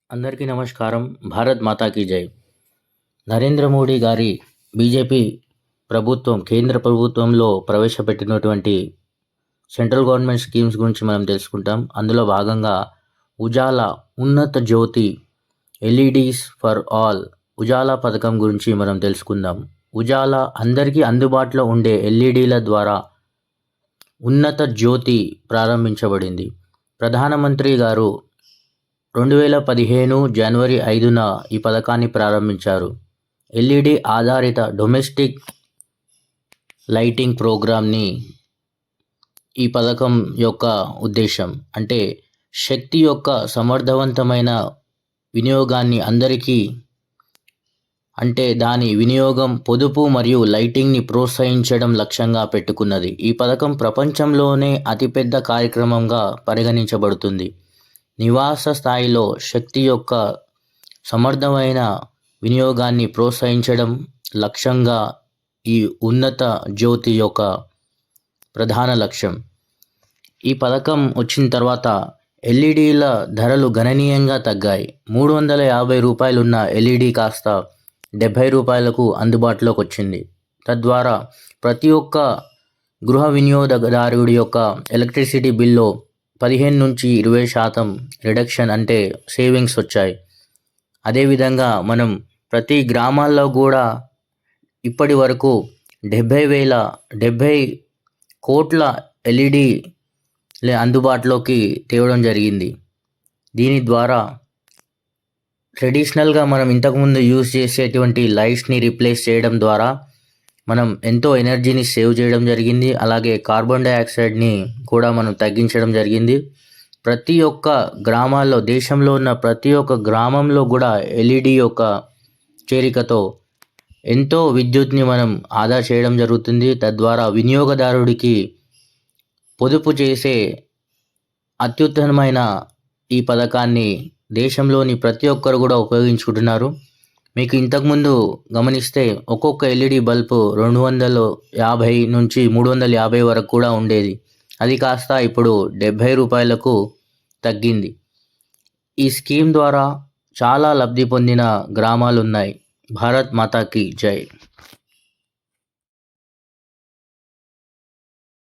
అందరికీ నమస్కారం. భారత్ మాతాకి జై. నరేంద్ర మోడీ గారి బీజేపీ ప్రభుత్వం కేంద్ర ప్రభుత్వంలో ప్రవేశపెట్టినటువంటి సెంట్రల్ గవర్నమెంట్ స్కీమ్స్ గురించి మనం తెలుసుకుంటాం. అందులో భాగంగా ఉజాలా ఉన్నత జ్యోతి ఎల్ఈడీస్ ఫర్ ఆల్ ఉజాలా పథకం గురించి మనం తెలుసుకుందాం. ఉజాలా అందరికీ అందుబాటులో ఉండే ఎల్ఈడీల ద్వారా ఉన్నత జ్యోతి ప్రారంభించబడింది. ప్రధానమంత్రి గారు 2015 జనవరి 5న ఈ పథకాన్ని ప్రారంభించారు. ఎల్ఈడి ఆధారిత డొమెస్టిక్ లైటింగ్ ప్రోగ్రామ్ని ఈ పథకం యొక్క ఉద్దేశం. అంటే శక్తి యొక్క సమర్థవంతమైన వినియోగాన్ని అందరికీ దాని వినియోగం, పొదుపు మరియు లైటింగ్ని ప్రోత్సహించడం లక్ష్యంగా పెట్టుకున్నది. ఈ పథకం ప్రపంచంలోనే అతిపెద్ద కార్యక్రమంగా పరిగణించబడుతుంది. నివాస స్థాయిలో శక్తి యొక్క సమర్థమైన వినియోగాన్ని ప్రోత్సహించడం లక్ష్యంగా ఈ ఉన్నత జ్యోతి యొక్క ప్రధాన లక్ష్యం. ఈ పథకం వచ్చిన తర్వాత ఎల్ఈడీల ధరలు గణనీయంగా తగ్గాయి. 350 రూపాయలున్న ఎల్ఈడి కాస్త 70 రూపాయలకు అందుబాటులోకి వచ్చింది. తద్వారా ప్రతి ఒక్క గృహ వినియోగదారుడి యొక్క ఎలక్ట్రిసిటీ బిల్లో 15 నుంచి 20% రిడక్షన్ సేవింగ్స్ వచ్చాయి. అదేవిధంగా మనం ప్రతి గ్రామాల్లో కూడా ఇప్పటి వరకు 70 కోట్ల ఎల్ఈడి అందుబాటులోకి తేవడం జరిగింది. దీని ద్వారా ట్రెడిషనల్గా మనం ఇంతకుముందు యూజ్ చేసేటువంటి లైట్స్ని రీప్లేస్ చేయడం ద్వారా మనం ఎంతో ఎనర్జీని సేవ్ చేయడం జరిగింది. అలాగే కార్బన్ డైఆక్సైడ్ని కూడా మనం తగ్గించడం జరిగింది. ప్రతి ఒక్క గ్రామాల్లో, దేశంలో ఉన్న ప్రతి ఒక్క గ్రామంలో కూడా ఎల్ఈడి యొక్క చేరికతో ఎంతో విద్యుత్ని మనం ఆదా చేయడం జరుగుతుంది. తద్వారా వినియోగదారుడికి పొదుపు చేసే అత్యుత్తమమైన ఈ పథకాన్ని దేశంలోని ప్రతి ఒక్కరు కూడా ఉపయోగించుకుంటున్నారు. మీకు ఇంతకుముందు గమనిస్తే ఒక్కొక్క ఎల్ఈడి బల్బు 250 నుంచి 350 వరకు కూడా ఉండేది. అది కాస్త ఇప్పుడు 70 రూపాయలకు తగ్గింది. ఈ స్కీమ్ ద్వారా చాలా లబ్ధి పొందిన గ్రామాలు ఉన్నాయి. భారత్ మాతాకి జై.